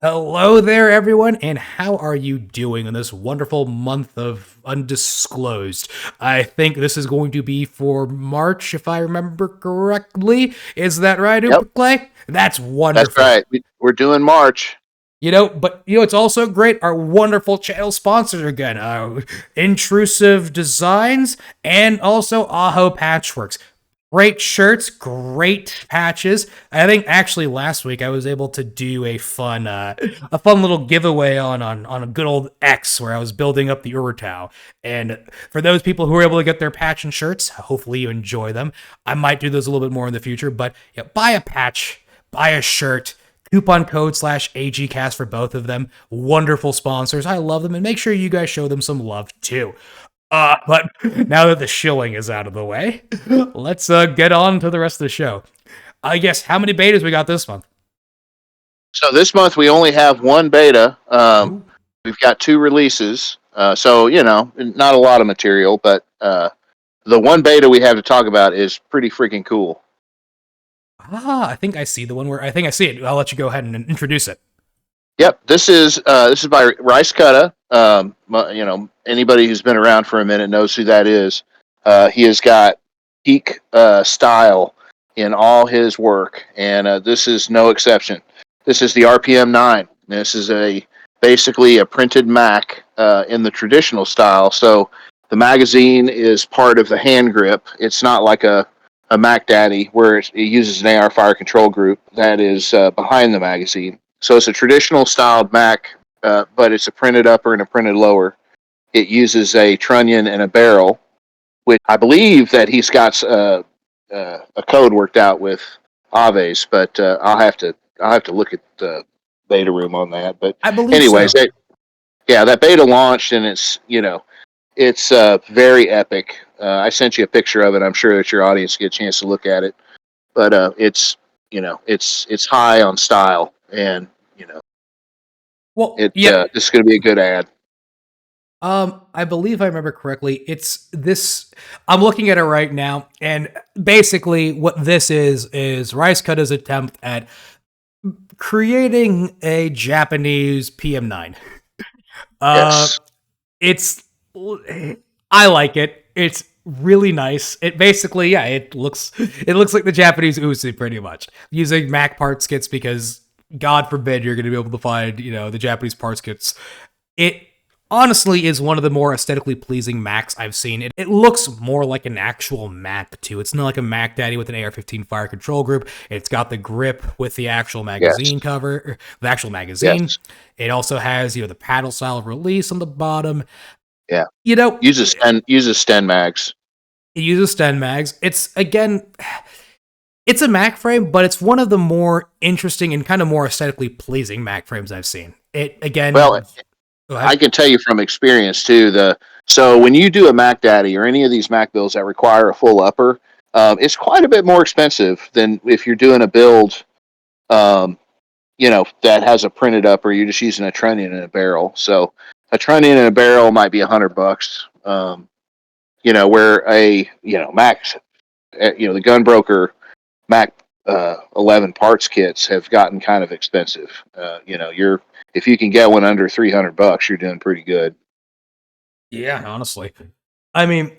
Hello there, everyone, and how are you doing in this wonderful month of undisclosed? I think this is going to be for March, if I remember correctly. Is that right, Yep, Clay? That's that's wonderful. right. We're doing March. But it's also great. Our wonderful channel sponsors again, Intrusive Designs and also Aho Patchworks. Great shirts, great patches. I think actually last week I was able to do a fun little giveaway on a good old X where I was building up the Urutau. And for those people who were able to get their patch and shirts, hopefully you enjoy them. I might do those a little bit more in the future, but yeah, buy a patch, buy a shirt. Coupon code /AGCast for both of them. Wonderful sponsors. I love them, and make sure you guys show them some love too. But now that the shilling is out of the way, let's get on to the rest of the show. I guess how many betas we got this month? So this month we only have one beta. We've got 2 releases. So, not a lot of material, but the one beta we have to talk about is pretty freaking cool. I think I see the one where I think I see it. I'll let you go ahead and introduce it. Yep, this is by RICECUTTA. Anybody who's been around for a minute knows who that is. He has got peak style in all his work, and this is no exception. This is the RPM 9. This is basically a printed Mac in the traditional style. So the magazine is part of the hand grip. It's not like a Mac Daddy where it uses an AR fire control group that is behind the magazine. So it's a traditional styled Mac, but it's a printed upper and a printed lower. It uses a trunnion and a barrel, which I believe that he's got a code worked out with Aves, but I'll have to look at the beta room on that. But I believe anyways, so. that beta launched, and it's very epic. I sent you a picture of it. I'm sure that your audience get a chance to look at it, but it's high on style, and Well, this is going to be a good ad. I believe I remember correctly. It's this. I'm looking at it right now, and basically, what this is RICECUTTA's attempt at creating a Japanese PM9. Yes. I like it. It's really nice. It basically, it looks like the Japanese Uzi pretty much, using Mac parts kits because God forbid you're going to be able to find, the Japanese parts kits. It honestly is one of the more aesthetically pleasing Macs I've seen. It looks more like an actual Mac too. It's not like a Mac Daddy with an AR-15 fire control group. It's got the grip with the actual magazine cover, the actual magazine. Yes. It also has, the paddle style of release on the bottom. Yeah. Uses Sten mags. It uses Sten mags. It's a Mac frame, but it's one of the more interesting and kind of more aesthetically pleasing Mac frames I've seen. It again. Well, I can tell you from experience too. So when you do a Mac Daddy or any of these Mac builds that require a full upper, it's quite a bit more expensive than if you're doing a build, that has a printed upper. You're just using a trunnion and a barrel. So a trunnion and a barrel might be $100. Where a Mac, the Gunbroker Mac 11 parts kits have gotten kind of expensive. If you can get one under $300, you're doing pretty good. Yeah, honestly. I mean,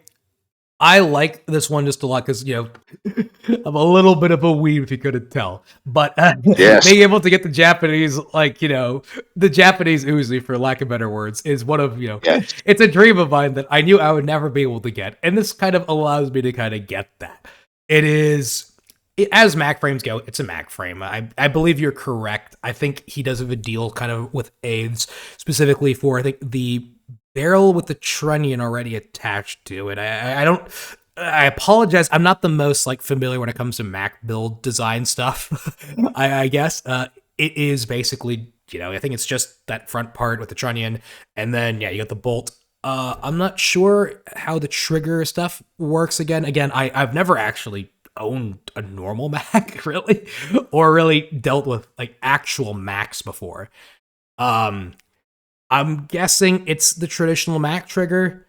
I like this one just a lot because, I'm a little bit of a weeb if you couldn't tell. But Yes. being able to get the Japanese, the Japanese Uzi, for lack of better words, is one of, Yes. It's a dream of mine that I knew I would never be able to get. And this kind of allows me to kind of get that. As Mac frames go, it's a Mac frame. I believe you're correct. I think he does have a deal kind of with Aves, specifically for, I think, the barrel with the trunnion already attached to it. I apologize. I'm not the most familiar when it comes to Mac build design stuff. I guess it is basically, I think it's just that front part with the trunnion, and then you got the bolt. I'm not sure how the trigger stuff works. Again, I've never actually owned a normal Mac really, or really dealt with actual Macs before. I'm guessing it's the traditional Mac trigger.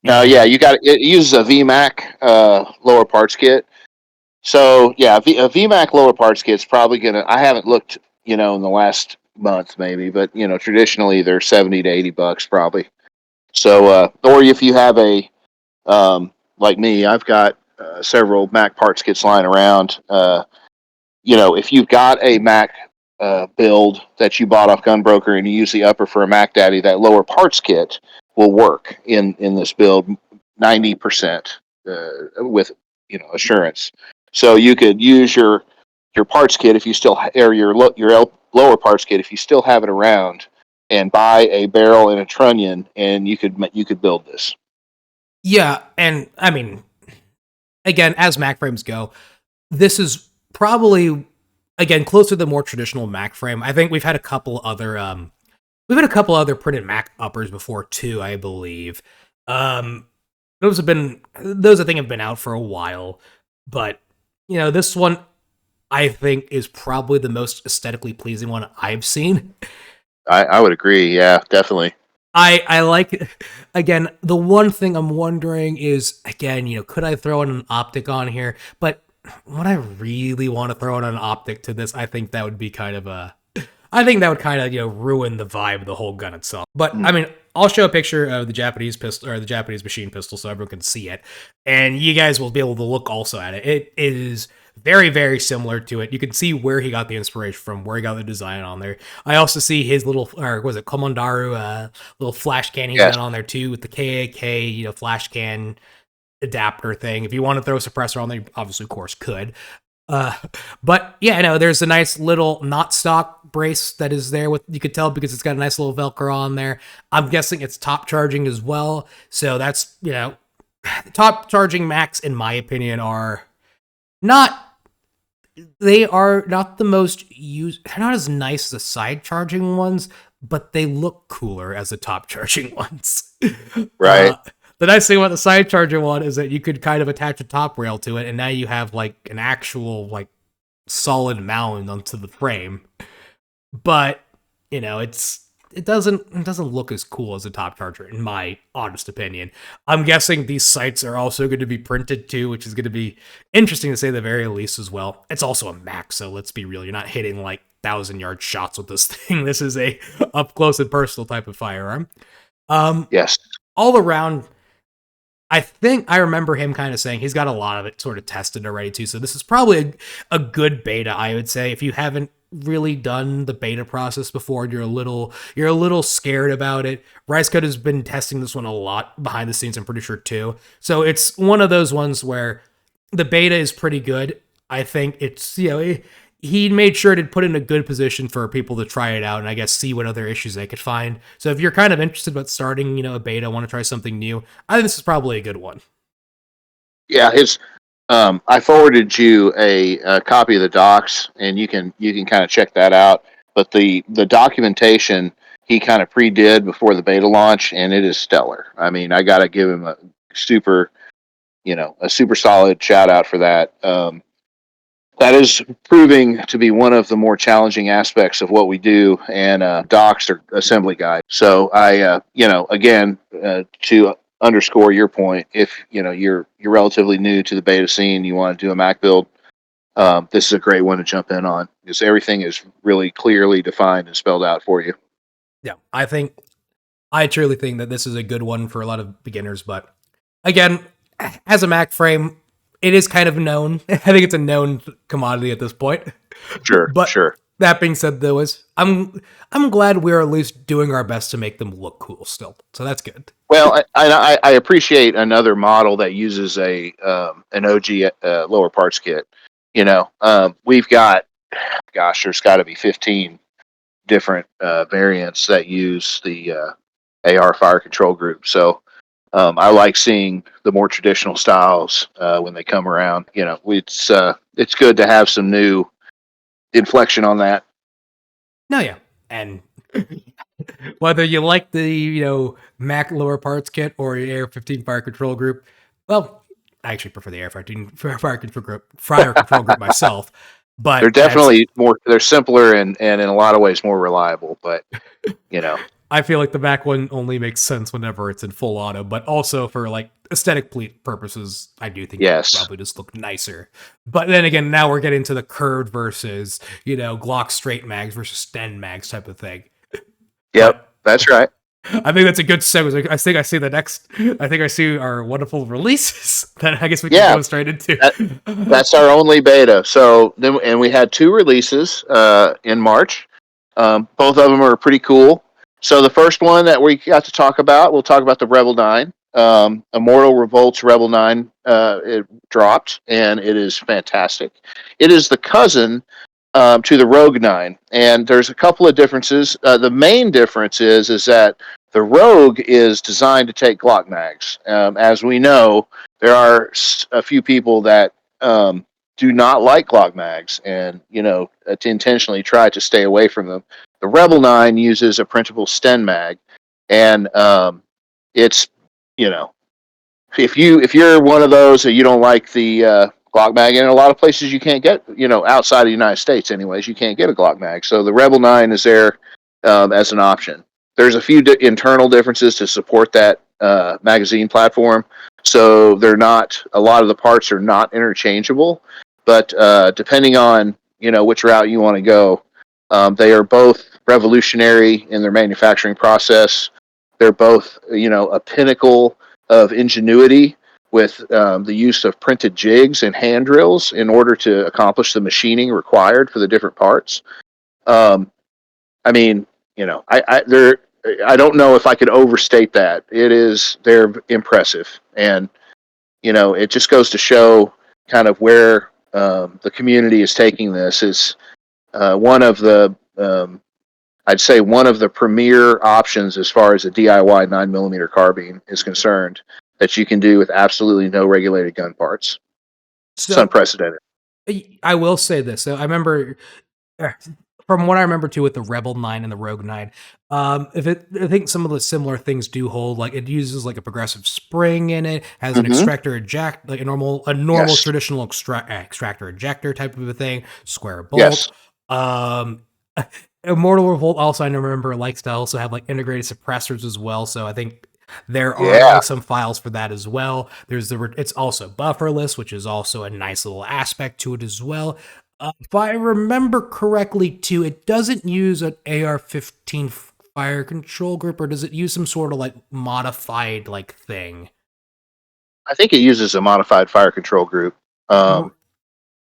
It uses a VMAC lower parts kit. So a VMAC lower parts kit's probably gonna. I haven't looked, in the last month maybe, but traditionally they're 70 to $80 probably. So, or if you have a like me, I've got several Mac parts kits lying around. If you've got a Mac build that you bought off Gunbroker and you use the upper for a Mac Daddy, that lower parts kit will work in this build 90% with assurance. So you could use your parts kit if you still or your lower parts kit if you still have it around, and buy a barrel and a trunnion, and you could build this. Yeah, and I mean, again, as Mac frames go, this is probably again closer to the more traditional Mac frame. I think we've had a couple other printed Mac uppers before too, I believe. Those I think have been out for a while, but this one I think is probably the most aesthetically pleasing one I've seen. I would agree. Yeah, definitely. I like it. Again, the one thing I'm wondering is, again, could I throw in an optic on here? But would I really want to throw in an optic to this? I think that would be kind of ruin the vibe of the whole gun itself. But I mean, I'll show a picture of the Japanese pistol or the Japanese machine pistol so everyone can see it, and you guys will be able to look also at it. It is very, very similar to it. You can see where he got the inspiration from, where he got the design on there. I also see his little, or was it Komandaru, little flash can he's got on there too, with the KAK, flash can adapter thing. If you want to throw a suppressor on there, you obviously, of course, could. But yeah, there's a nice little not stock brace that is there with, you could tell because it's got a nice little Velcro on there. I'm guessing it's top charging as well. So that's, top charging Macs, in my opinion, are not the most used. They're not as nice as the side charging ones, but they look cooler as the top charging ones. Right. The nice thing about the side charger one is that you could kind of attach a top rail to it, and now you have like an actual like solid mount onto the frame. But it doesn't look as cool as a top charger, in my honest opinion. I'm guessing these sights are also going to be printed too, which is going to be interesting to say the very least as well. It's also a Mac, so let's be real, you're not hitting like 1,000-yard shots with this thing. This is a up close and personal type of firearm. Yes. All around, I think I remember him kind of saying he's got a lot of it sort of tested already too. So this is probably a good beta, I would say. If you haven't really done the beta process before, you're a little scared about it. RICECUTTA has been testing this one a lot behind the scenes, I'm pretty sure too. So it's one of those ones where the beta is pretty good. I think it's, he made sure to put in a good position for people to try it out and I guess see what other issues they could find. So if you're kind of interested about starting, a beta, want to try something new, I think this is probably a good one. Yeah, I forwarded you a copy of the docs, and you can kind of check that out. But the documentation he kind of pre-did before the beta launch, and it is stellar. I mean, I got to give him a super solid shout out for that. That is proving to be one of the more challenging aspects of what we do, and docs are assembly guide. So I, again, to underscore your point, if you're relatively new to the beta scene, you want to do a Mac build, this is a great one to jump in on because everything is really clearly defined and spelled out for you. Yeah, I truly think that this is a good one for a lot of beginners. But again, as a Mac frame, it is kind of known. I think it's a known commodity at this point. Sure, but sure. That being said, though, I'm glad we're at least doing our best to make them look cool still. So that's good. Well, I appreciate another model that uses an OG lower parts kit. We've got, there's got to be 15 different variants that use the AR fire control group. So I like seeing the more traditional styles when they come around. It's good to have some new inflection on that. No, yeah, and whether you like the Mac lower parts kit or the AR-15 fire control group, well, I actually prefer the AR-15 fire control group myself. But they're definitely more. They're simpler and in a lot of ways more reliable. But I feel like the back one only makes sense whenever it's in full auto, but also for like aesthetic purposes, I do think it Yes. probably just look nicer. But then again, now we're getting to the curved versus, Glock straight mags versus Sten mags type of thing. Yep, But that's right. I think that's a good segue. I think I see the next. I think I see our wonderful releases that I guess we can Yeah, go straight into. that's our only beta. So then, and we had 2 releases in March. Both of them are pretty cool. So the first one that we got to talk about, we'll talk about the Rebel 9. Immortal Revolt's Rebel 9 it dropped, and it is fantastic. It is the cousin to the Rogue 9, and there's a couple of differences. The main difference is that the Rogue is designed to take Glock mags. As we know, there are a few people that do not like Glock mags, and to intentionally try to stay away from them. The Rebel 9 uses a printable Sten mag, and it's if you're one of those that you don't like the Glock mag, and in a lot of places you can't get, outside of the United States, anyways, you can't get a Glock mag. So the Rebel 9 is there as an option. There's a few internal differences to support that magazine platform, so a lot of the parts are not interchangeable. But depending on which route you want to go, they are both revolutionary in their manufacturing process. They're both a pinnacle of ingenuity with the use of printed jigs and hand drills in order to accomplish the machining required for the different parts. I mean, I don't know if I could overstate that. They're impressive, and it just goes to show kind of where the community is taking this. Is one of the I'd say one of the premier options as far as a DIY 9mm carbine is concerned that you can do with absolutely no regulated gun parts. It's So unprecedented. I will say this. So I remember, from what I remember too, with the Rebel 9 and the Rogue 9, I think some of the similar things do hold. Like it uses like a progressive spring in it, has an Mm-hmm. extractor eject, like a normal Yes. traditional extractor ejector type of a thing, square bolt. Yes. Um, Immortal Revolt also I remember likes to also have like integrated suppressors as well. So I think there are Yeah. like some files for that as well. It's also bufferless, which is also a nice little aspect to it as well. If I remember correctly, too, it doesn't use an AR-15 fire control group, or does it use some sort of like modified like thing? I think it uses a modified fire control group. R-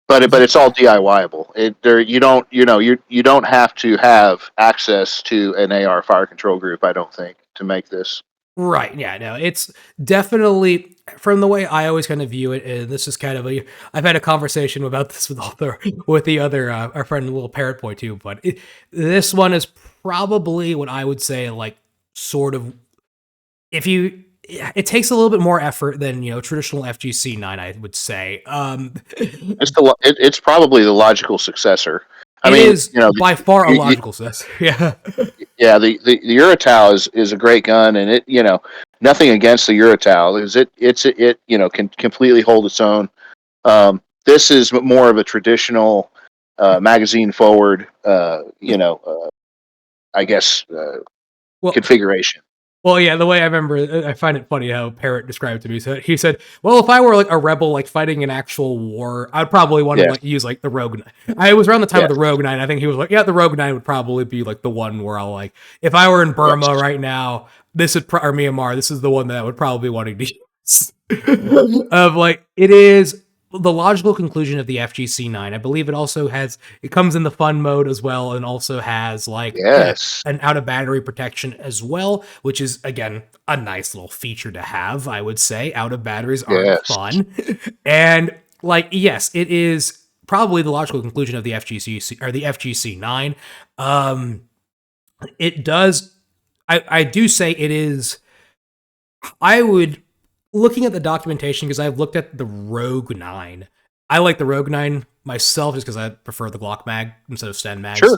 But Is it it's all DIYable. You don't have to have access to an AR fire control group. I don't think to make this. right? Yeah, no, it's definitely from the way I always kind of view it. And this is kind of I've had a conversation about this with the other our friend Little Parrot Boy too. But this one is probably what I would say like sort of if you it takes a little bit more effort than traditional FGC 9, I would say. It's probably the logical successor. I It mean, is by far a logical sense. Yeah. yeah, the Eurotal is a great gun, and nothing against the Eurotal is it can completely hold its own. This is more of a traditional magazine forward, I guess Well, configuration. Well, yeah, the way I remember, I find it funny how Parrot described it to me. So he said, "Well, if I were like a rebel, like fighting an actual war, I'd probably want to Yes, like use like the Rogue 9." I was around the time of yes, the Rogue 9. I think he was like, "Yeah, the Rogue 9 would probably be like the one where I'll like, if I were in Burma yes, right now, this would or Myanmar, this is the one that I would probably want to use." Of like, it is the logical conclusion of the FGC 9. I believe it comes in the fun mode as well, and also has like yes, an out of battery protection as well, which is again a nice little feature to have. I would say out of batteries aren't yes. fun, and like yes, it is probably the logical conclusion of the FGC or the FGC 9. It does. I do say it is. I would looking at the documentation because I've looked at the Rogue 9. I like the Rogue 9 myself just because I prefer the Glock mag instead of Sten mags. Sure,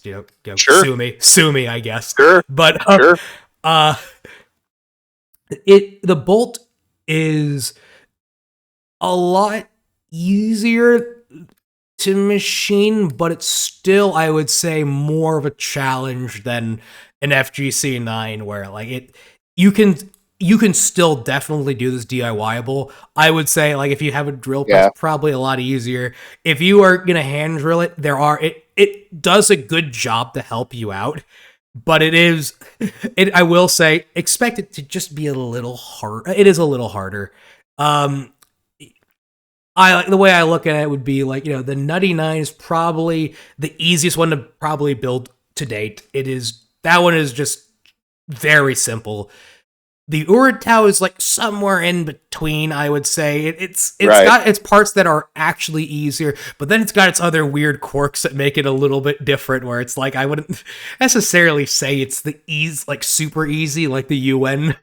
sure, Sue me, I guess. sure, But sure. uh, the bolt is a lot easier to machine, but it's still, I would say, more of a challenge than an FGC9 where like you can you can still definitely do this DIYable. I would say like if you have a drill press, Yeah. probably a lot easier. If you are gonna hand drill it, it does a good job to help you out, but I will say expect it to just be a little hard. It is a little harder. Um, I like the way I look at it would be like, the Nutty 9 is probably the easiest one to probably build to date. That one is just very simple. The Uratau is like somewhere in between, I would say. It's Right. got its parts that are actually easier, but then it's got its other weird quirks that make it a little bit different, where it's like I wouldn't necessarily say it's the easy, like super easy, like the UN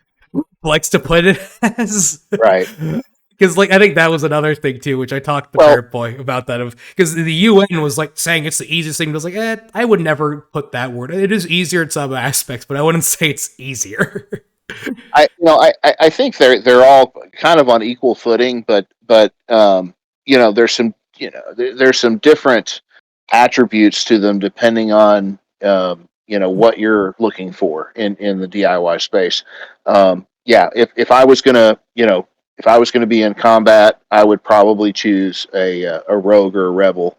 likes to put it as. Right. Because like I think that was another thing too, which I talked to Parrot Boy about that because the UN was like saying it's the easiest thing. I was like, I would never put that word. It is easier in some aspects, but I wouldn't say it's easier. I think they're all kind of on equal footing, but there's some different attributes to them depending on what you're looking for in the DIY space. If I was gonna be in combat, I would probably choose a rogue or a rebel,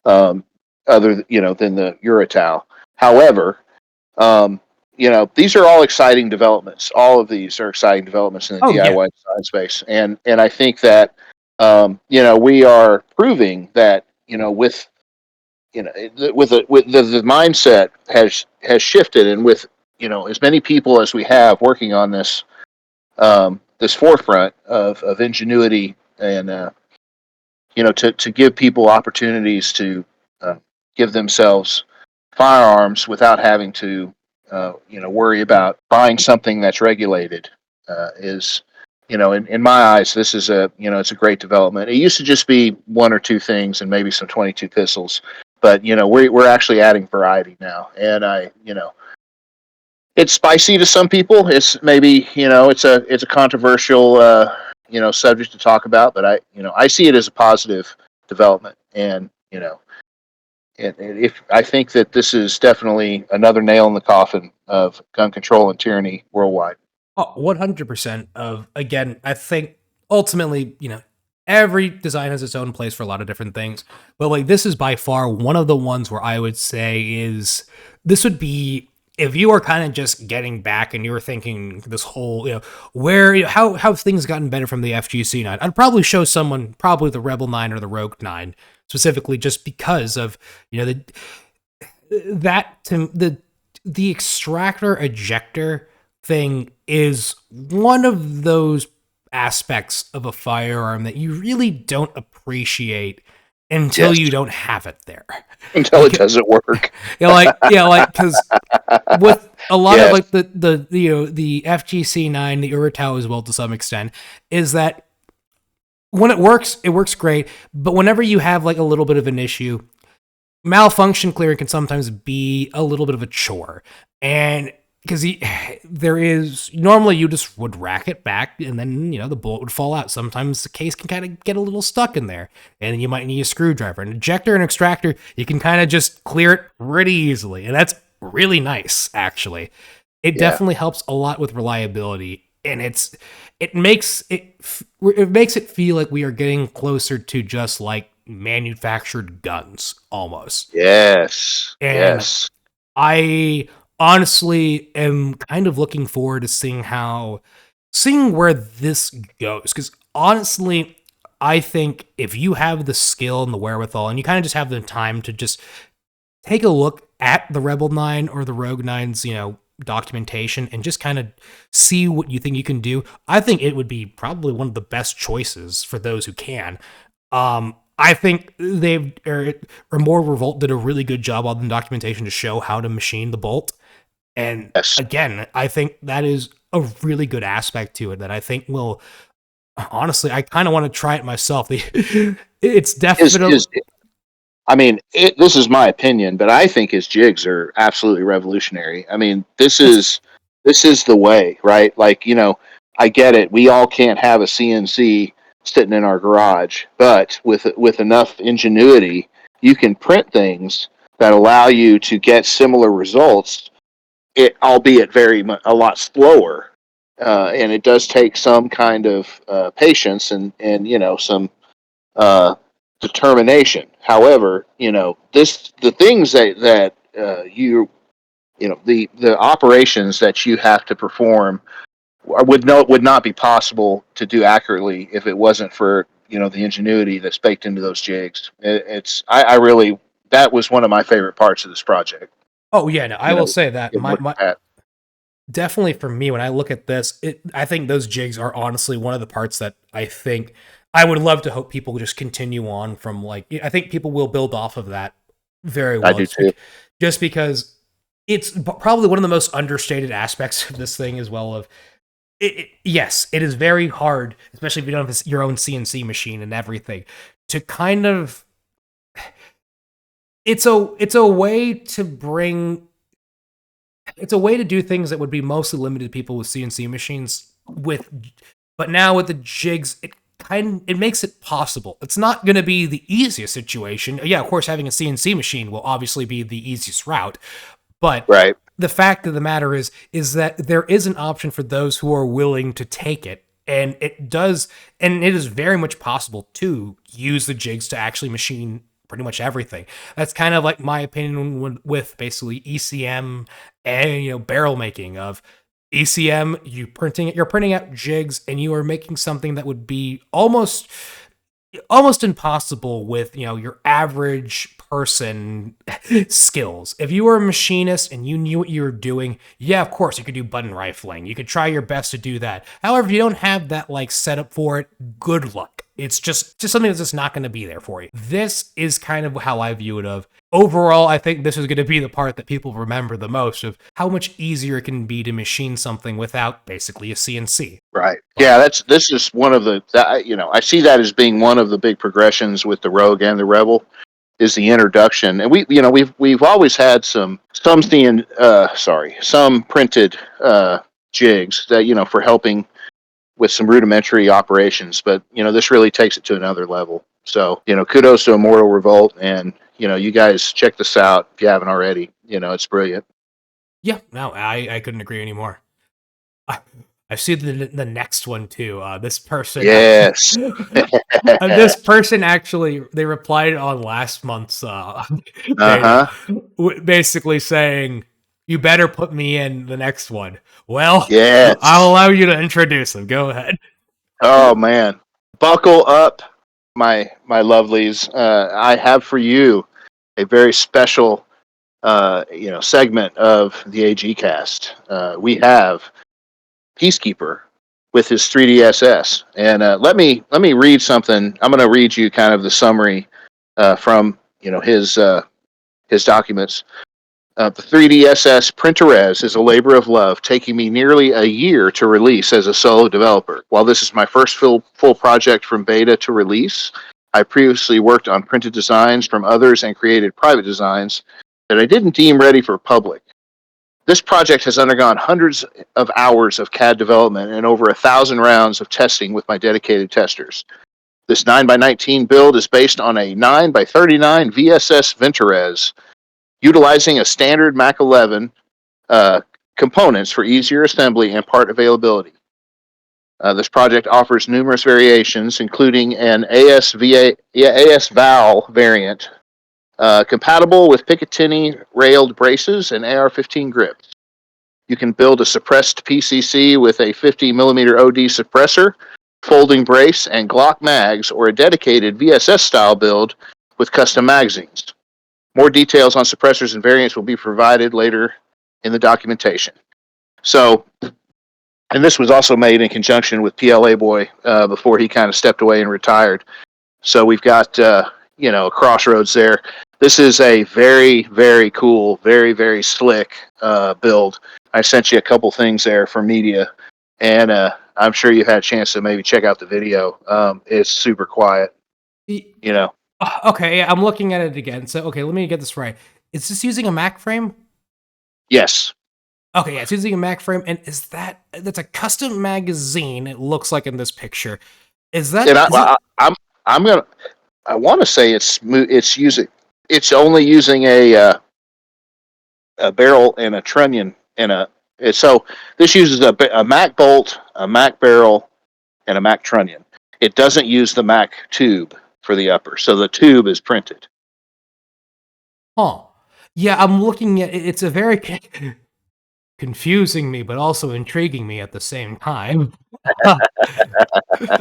other than the Uratau. However, these are all exciting developments. All of these are exciting developments in the DIY design space, and I think that we are proving that with the mindset has shifted, and with as many people as we have working on this this forefront of ingenuity and to give people opportunities to give themselves firearms without having to worry about buying something that's regulated is in my eyes, this is it's a great development. It used to just be one or two things and maybe some 22 pistols, but we're actually adding variety now, and it's spicy to some people. It's maybe it's a controversial subject to talk about, but I see it as a positive development, and if I think that this is definitely another nail in the coffin of gun control and tyranny worldwide. Oh, 100% again, I think ultimately, every design has its own place for a lot of different things. But like this is by far one of the ones where I would say this would be if you are kind of just getting back and you were thinking this whole, how have things gotten better from the FGC 9? I'd probably show someone probably the Rebel 9 or the Rogue 9 specifically just because of, the extractor ejector thing is one of those aspects of a firearm that you really don't appreciate until you don't have it there. Until it doesn't work. Because with a lot of like the FGC 9, the Uratau as well to some extent, is that when it works great, but whenever you have like a little bit of an issue, malfunction clearing can sometimes be a little bit of a chore. And because normally you just would rack it back and then, the bullet would fall out. Sometimes the case can kind of get a little stuck in there and you might need a screwdriver. An ejector and extractor, you can kind of just clear it pretty easily. And that's really nice, actually. It definitely helps a lot with reliability. And it makes it feel like we are getting closer to just like manufactured guns almost. Yes. And I honestly am kind of looking forward to seeing where this goes. Because honestly, I think if you have the skill and the wherewithal and you kind of just have the time to just take a look at the Rebel 9 or the Rogue 9's, documentation and just kind of see what you think you can do, I think it would be probably one of the best choices for those who can. I think More Revolt did a really good job on the documentation to show how to machine the bolt. And again, I think that is a really good aspect to it that I think will, honestly, I kind of want to try it myself. It's definitely... this is my opinion, but I think his jigs are absolutely revolutionary. I mean, this is the way, right? Like, I get it. We all can't have a CNC sitting in our garage, but with enough ingenuity, you can print things that allow you to get similar results albeit a lot slower, and it does take some kind of patience and some determination. However, the things the operations that you have to perform would not be possible to do accurately if it wasn't for the ingenuity that's baked into those jigs. I really, that was one of my favorite parts of this project. Oh yeah, no, I will say that my Looking at definitely for me when I look at this, I think those jigs are honestly one of the parts that I think I would love to hope people just continue on from. Like, I think people will build off of that very I well, do too. just because it's probably one of the most understated aspects of this thing as well. Of yes, it is very hard, especially if you don't have your own CNC machine and everything, to kind of. It's a way to bring it's a way to do things that would be mostly limited to people with CNC machines but now with the jigs it makes it possible. It's not going to be the easiest situation. Yeah, of course having a CNC machine will obviously be the easiest route, but Right. the fact of the matter is that there is an option for those who are willing to take it, and it is very much possible to use the jigs to actually machine pretty much everything. That's kind of like my opinion with basically ECM and barrel making. Of ECM, you're printing out jigs and you are making something that would be almost impossible with your average person skills. If you were a machinist and you knew what you were doing, yeah, of course you could do button rifling. You could try your best to do that. However, if you don't have that setup for it, good luck. It's just something that's just not going to be there for you. This is kind of how I view it. Of overall, I think this is going to be the part that people remember the most, of how much easier it can be to machine something without basically a CNC. Right. Yeah, this is one of I see that as being one of the big progressions with the Rogue and the Rebel, is the introduction. And we've always had some printed jigs that for helping with some rudimentary operations, but this really takes it to another level. So kudos to Immortal Revolt, and you guys check this out if you haven't already. It's brilliant. Yeah, no, I couldn't agree anymore. I see the next one too. This person, Yes. this person actually, they replied on last month's beta, basically saying, "You better put me in the next one." Well, Yes. I'll allow you to introduce them. Go ahead. Oh man, buckle up, my lovelies. I have for you a very special segment of the AG cast. We have Peacekeeper with his 3DSS, and let me read something. I'm going to read you kind of the summary from his documents. The 3DSS Printerez is a labor of love, taking me nearly a year to release as a solo developer. While this is my first full project from beta to release, I previously worked on printed designs from others and created private designs that I didn't deem ready for public. This project has undergone hundreds of hours of CAD development and over 1,000 rounds of testing with my dedicated testers. This 9x19 build is based on a 9x39 VSS Venturez, utilizing a standard Mac 11 components for easier assembly and part availability. This project offers numerous variations, including an AS-VAL variant, compatible with Picatinny railed braces and AR-15 grips. You can build a suppressed PCC with a 50mm OD suppressor, folding brace, and Glock mags, or a dedicated VSS-style build with custom magazines. More details on suppressors and variants will be provided later in the documentation. So, and this was also made in conjunction with PLA Boy before he kind of stepped away and retired. So we've got a crossroads there. This is a very, very cool, very, very slick build. I sent you a couple things there for media, and I'm sure you've had a chance to maybe check out the video. It's super quiet. Okay, yeah, I'm looking at it again. So, okay, let me get this right. Is this using a Mac frame? Yes. Okay, yeah, it's using a Mac frame, and that's a custom magazine? It looks like in this picture. Is that? And I want to say it's only using a barrel and a trunnion So this uses a Mac bolt, a Mac barrel, and a Mac trunnion. It doesn't use the Mac tube for the upper, so the tube is printed. Huh. Yeah, I'm looking at it's a very confusing me, but also intriguing me at the same time.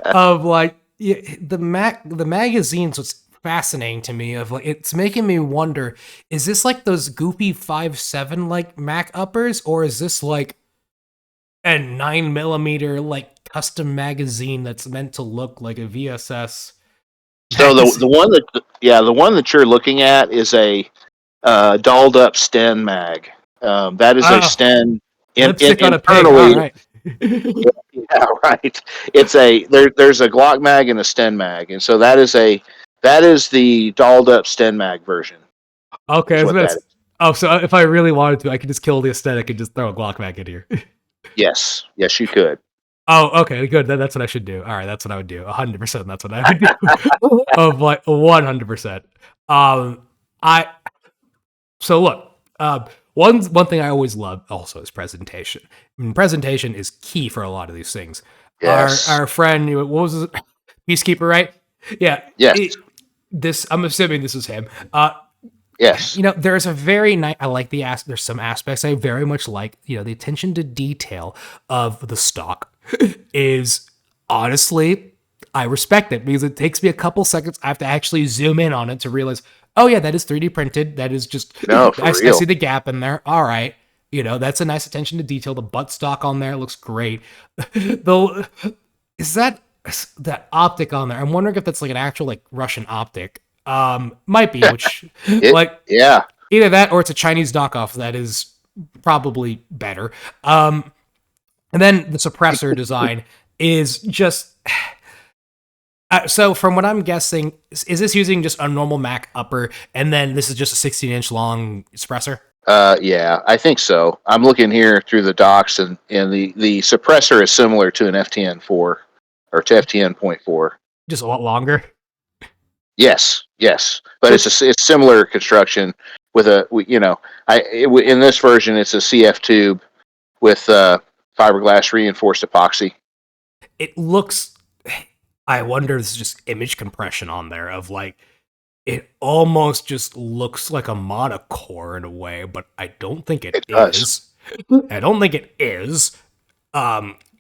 Of like the magazines was fascinating to me. Of like it's making me wonder: is this like those goofy 5.7 like Mac uppers, or is this like a 9mm like custom magazine that's meant to look like a VSS? So the one that you're looking at is a dolled up Sten mag. That is a Sten lipstick on a pig. internally. All right. Yeah, right. There's a Glock mag and a Sten mag, and so that is the dolled up Sten mag version. Okay, so if I really wanted to, I could just kill the aesthetic and just throw a Glock mag in here. Yes, you could. Oh, okay, good. That's what I should do. All right, that's what I would do. 100%. That's what I would do. Of like 100%. I so look. One thing I always love also is presentation. I mean, presentation is key for a lot of these things. Yes. Our friend, what was it? Peacekeeper, right? Yeah. Yes. I'm assuming this is him. Yes. There's a very nice. I like there's some aspects I very much like. The attention to detail of the stock is honestly, I respect it because it takes me a couple seconds. I have to actually zoom in on it to realize, oh yeah, that is 3D printed. That is just, No, for I real. see the gap in there. All right. That's a nice attention to detail. The buttstock on there looks great. Though, is that optic on there? I'm wondering if that's like an actual like Russian optic. Might be, which yeah, either that or it's a Chinese knockoff that is probably better. And then the suppressor design is just. So from what I'm guessing, is this using just a normal Mac upper, and then this is just a 16-inch long suppressor? Yeah, I think so. I'm looking here through the docs, and the suppressor is similar to an FTN4 or to FTN.4. Just a lot longer. Yes, but it's similar construction with in this version it's a CF tube with fiberglass reinforced epoxy. It looks. I wonder if it's just image compression on there of like. It almost just looks like a monocore in a way, but I don't think it is. I don't think it is.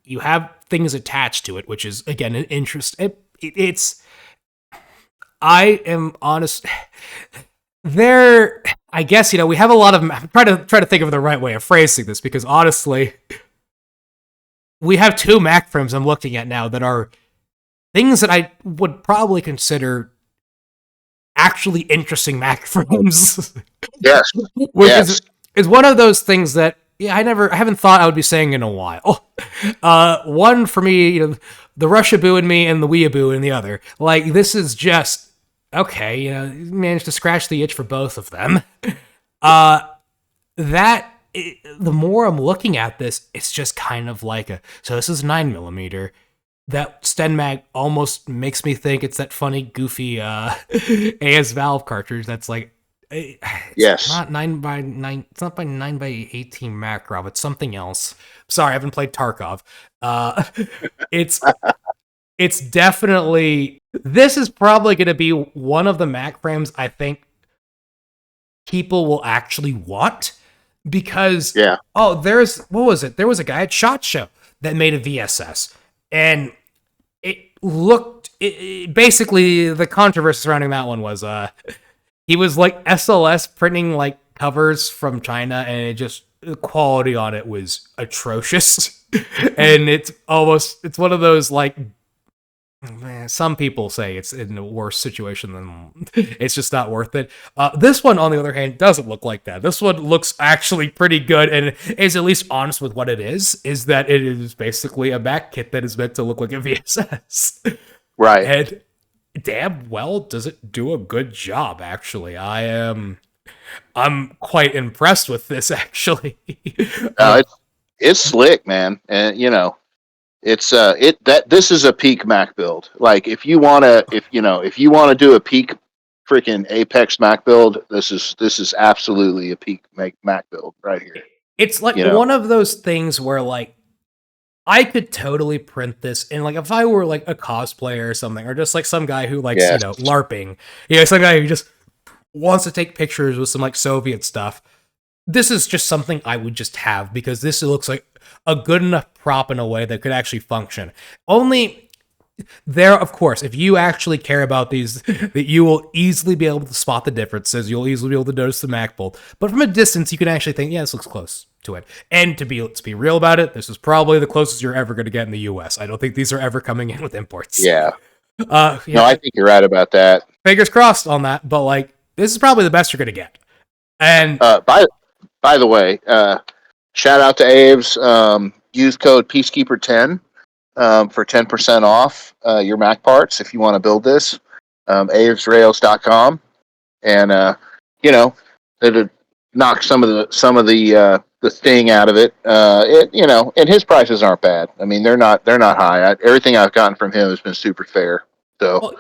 You have things attached to it, which is again an interest. It's. I am honest. I guess we have a lot of. Try to think of the right way of phrasing this because honestly, we have two Mac frames I'm looking at now that are things that I would probably consider actually interesting Mac frames. Yes. Which is one of those things that I haven't thought I would be saying in a while. One for me, the Rushaboo in me and the Weeaboo in the other. Like this is just okay, managed to scratch the itch for both of them. The more I'm looking at this, it's just kind of like so this is 9mm. That Sten mag almost makes me think it's that funny, goofy AS Valve cartridge that's like, it's not 9x9, it's not by 9x18 macro, it's something else. Sorry, I haven't played Tarkov. It's definitely, this is probably going to be one of the Mac frames I think people will actually want because, what was it? There was a guy at SHOT Show that made a VSS. And it looked basically the controversy surrounding that one was he was like SLS printing like covers from China, and the quality on it was atrocious. And it's one of those like some people say it's in a worse situation than it's just not worth it. This one, on the other hand, doesn't look like that. This one looks actually pretty good and is at least honest with what it is that it is basically a Mac kit that is meant to look like a VSS. Right. And damn well does it do a good job, actually. I'm quite impressed with this, actually. It's slick, man. And it's this is a peak Mac build. Like if you want to do a peak freaking Apex Mac build, this is absolutely a peak Mac build right here. It's like one of those things where like I could totally print this, and like if I were like a cosplayer or something, or just like some guy who likes LARPing, some guy who just wants to take pictures with some like Soviet stuff. This is just something I would just have because this looks like a good enough prop in a way that could actually function. Only there, of course, if you actually care about these, that you will easily be able to spot the differences. You'll easily be able to notice the Mac bolt. But from a distance, you can actually think, yeah, this looks close to it. And to be real about it, this is probably the closest you're ever going to get in the US. I don't think these are ever coming in with imports. Yeah. No, I think you're right about that. Fingers crossed on that, but like this is probably the best you're going to get. And by the way, shout out to Abe's. Use code Peacekeeper10 for 10% off your Mac parts if you want to build this. AbesRails.com, and it'll knock some of the sting out of it. And his prices aren't bad. I mean, they're not high. Everything I've gotten from him has been super fair. So,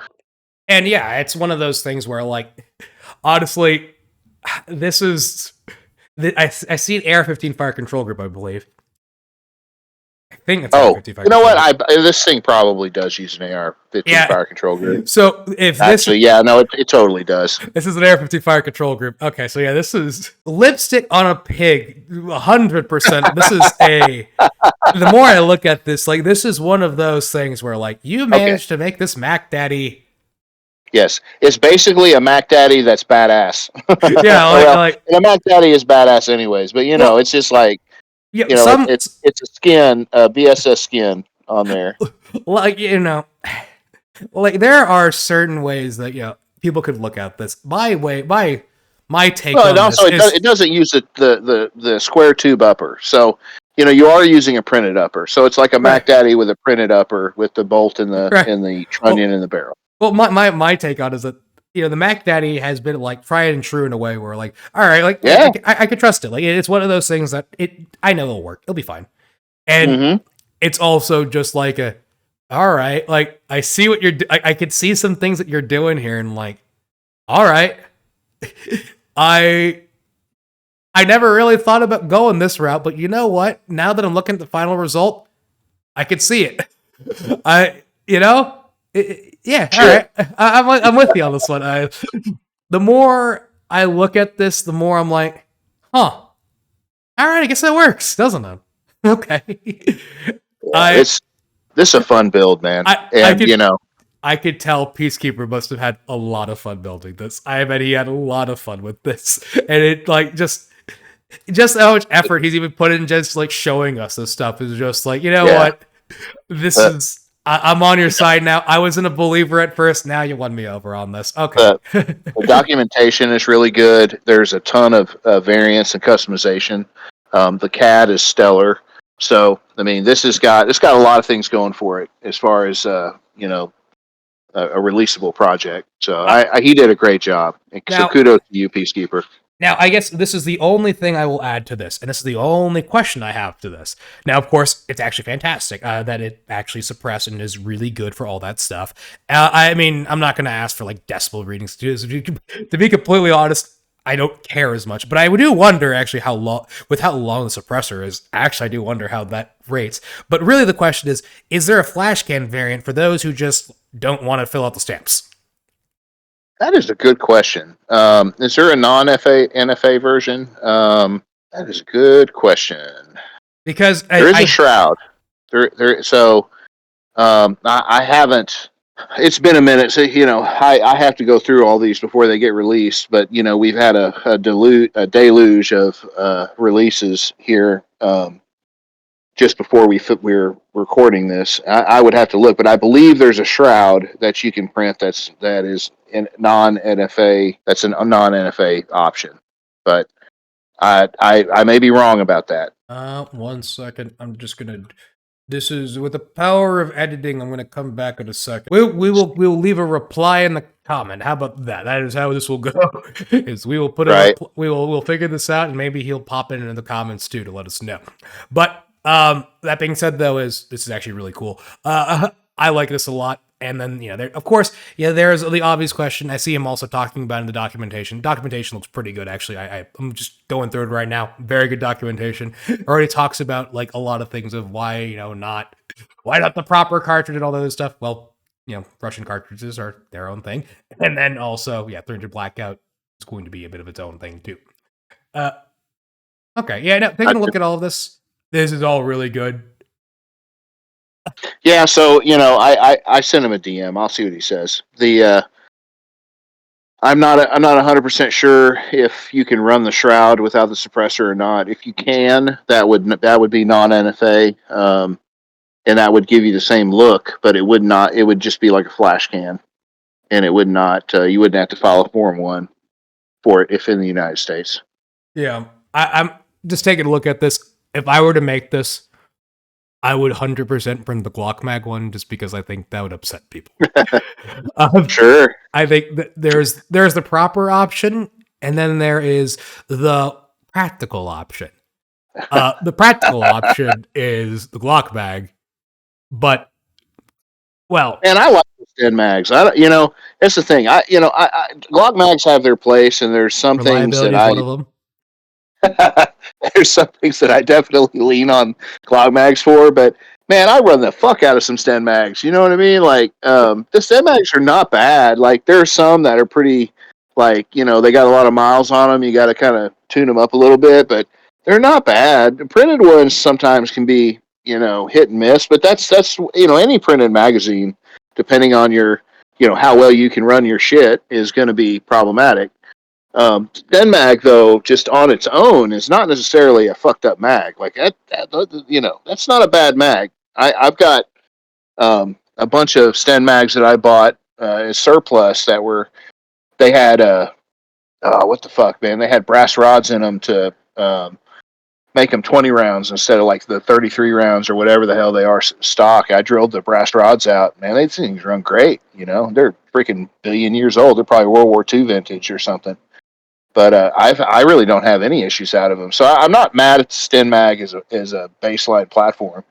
and yeah, it's one of those things where like, honestly, this is. I see an AR-15 fire control group, I believe. I think it's AR-15 fire. You know what? This thing probably does use an AR-15 fire control group. So if actually, it totally does. This is an AR-15 fire control group. Okay, so yeah, this is lipstick on a pig, 100%. This is the more I look at this, like this is one of those things where like you managed to make this Mac Daddy. Yes, it's basically a Mac Daddy that's badass. Yeah, and a Mac Daddy is badass anyways. But it's just like it's a skin, BSS skin on there. Like like there are certain ways that people could look at this. My take. Well, and also it doesn't use the square tube upper, so you are using a printed upper. So it's like a Mac Daddy with a printed upper with the bolt in the trunnion in the barrel. Well, my take on it is that the Mac Daddy has been like tried and true in a way where like, all right, like I could trust it. Like it's one of those things that I know it'll work. It'll be fine. And it's also just like all right, like I see what I could see some things that you're doing here, and like, all right, I never really thought about going this route, but you know what? Now that I'm looking at the final result, I could see it. Yeah, sure. All right. I'm with you on this one. The more I look at this, the more I'm like, all right, I guess that works, doesn't it? Okay. This is a fun build, man. I could tell Peacekeeper must have had a lot of fun building this. I bet he had a lot of fun with this, and it like just how much effort he's even put in just like showing us this stuff is just like what this is. I'm on your side now. I wasn't a believer at first. Now you won me over on this. Okay. The documentation is really good. There's a ton of variants and customization. The CAD is stellar. So, I mean, it's got a lot of things going for it as far as a releasable project. So he did a great job. So kudos to you, Peacekeeper. Now, I guess this is the only thing I will add to this, and this is the only question I have to this. Now, of course, it's actually fantastic that it actually suppressed and is really good for all that stuff. I mean, I'm not going to ask for like decibel readings. To be completely honest, I don't care as much, but I do wonder actually how long the suppressor is. Actually, I do wonder how that rates. But really, the question is there a flash can variant for those who just don't want to fill out the stamps? That is a good question. Is there a non-NFA version? That is a good question. Because there is a shroud. I haven't. It's been a minute, so I have to go through all these before they get released. But we've had a deluge of releases here. Just before we're recording this, I would have to look, but I believe there's a shroud that you can print that is in non-NFA. That's a non-NFA option, but I may be wrong about that. 1 second. I'm just gonna. This is with the power of editing. I'm gonna come back in a second. We will leave a reply in the comment. How about that? That is how this will go. Is we will put we'll figure this out, and maybe he'll pop in the comments too to let us know. But that being said, though, this is actually really cool. I like this a lot. And then, there, of course, there's the obvious question. I see him also talking about in the documentation. Documentation looks pretty good, actually. I'm just going through it right now. Very good documentation. Already talks about like a lot of things of why, why not the proper cartridge and all that other stuff. Well, Russian cartridges are their own thing. And then also, 300 Blackout is going to be a bit of its own thing too. Okay, taking a look at all of this. This is all really good. Yeah, so I sent him a DM. I'll see what he says. I'm not 100% sure if you can run the shroud without the suppressor or not. If you can, that would be non-NFA, and that would give you the same look, but it would not. It would just be like a flash can, and it would not. You wouldn't have to file a Form 1 for it if in the United States. Yeah, I'm just taking a look at this. If I were to make this, I would 100% print the Glock Mag one, just because I think that would upset people. Sure. I think that there's the proper option, and then there is the practical option. The practical option is the Glock Mag, but and I like the Sten mags. That's the thing. Glock mags have their place, and there's some things that one of them. There's some things that I definitely lean on Glock mags for, but man, I run the fuck out of some Sten mags. You know what I mean? Like, the Sten mags are not bad. Like, there are some that are pretty, like, they got a lot of miles on them. You got to kind of tune them up a little bit, but they're not bad. The printed ones sometimes can be, hit and miss, but that's any printed magazine, depending on your, how well you can run your shit, is going to be problematic. Sten mag, though, just on its own, is not necessarily a fucked up mag. Like that's not a bad mag. I've got a bunch of Sten mags that I bought as surplus they had what the fuck, man? They had brass rods in them to make them 20 rounds instead of like the 33 rounds or whatever the hell they are stock. I drilled the brass rods out. Man, these things run great. They're freaking billion years old. They're probably World War II vintage or something. But I really don't have any issues out of them. So I'm not mad at Sten Mag as a baseline platform.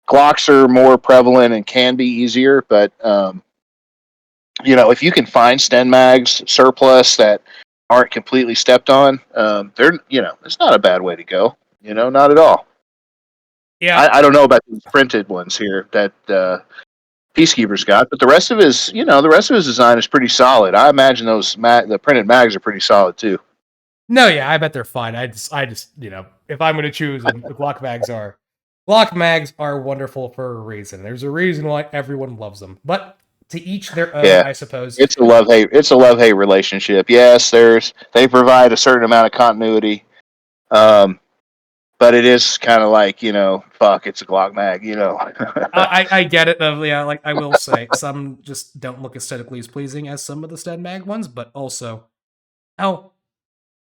Glocks are more prevalent and can be easier, but if you can find Sten Mags surplus that aren't completely stepped on, it's not a bad way to go. Not at all. Yeah, I don't know about these printed ones here that Peacekeeper's got, but the rest of his design is pretty solid. I imagine the printed mags are pretty solid too. No, I bet they're fine. I just, if I'm going to choose, and the Glock mags are wurndful for a reason. There's a reason why everyone loves them, but to each their own, I suppose. It's a love hate relationship. Yes, they provide a certain amount of continuity, but it is kind of like fuck, it's a Glock mag. I get it though. Yeah, like I will say, some just don't look aesthetically as pleasing as some of the Sten mag ones, but also,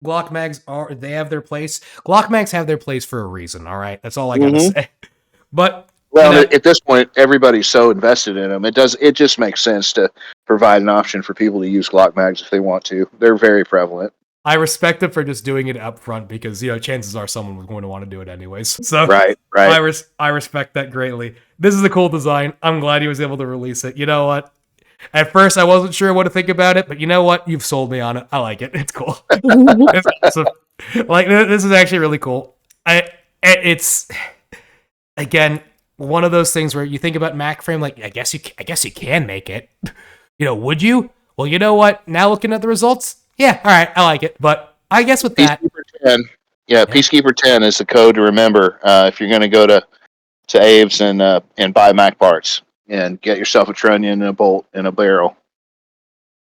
Glock mags they have their place. Glock mags have their place for a reason. All right, that's all I gotta say. But at this point, everybody's so invested in them. It just makes sense to provide an option for people to use Glock mags if they want to. They're very prevalent. I respect them for just doing it up front because chances are someone was going to want to do it anyways. So right. I respect that greatly. This is a cool design. I'm glad he was able to release it. You know what? At first, I wasn't sure what to think about it, but you know what? You've sold me on it. I like it. It's cool. It's awesome. Like, this is actually really cool. It's again one of those things where you think about MacFrame. Like, I guess you can make it. Would you? Well, you know what? Now looking at the results, yeah, all right, I like it. But I guess with that, Peacekeeper 10 is the code to remember if you're going to go to Abe's and buy Mac parts and get yourself a trunnion and a bolt and a barrel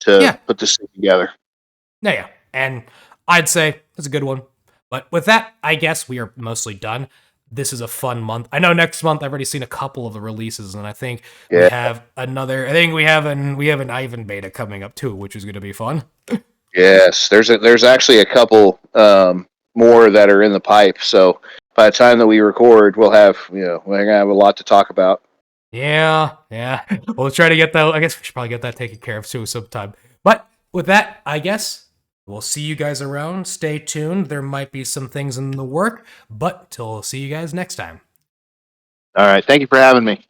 to put this thing together. Yeah, and I'd say it's a good one. But with that, I guess we are mostly done. This is a fun month. I know next month I've already seen a couple of the releases, and I think we have another. I think we have an Ivan beta coming up too, which is going to be fun. Yes, there's actually a couple more that are in the pipe. So by the time that we record, we're gonna have a lot to talk about. Yeah. We'll try to get that. I guess we should probably get that taken care of too sometime. But with that, I guess we'll see you guys around. Stay tuned. There might be some things in the work, but till see you guys next time. All right. Thank you for having me.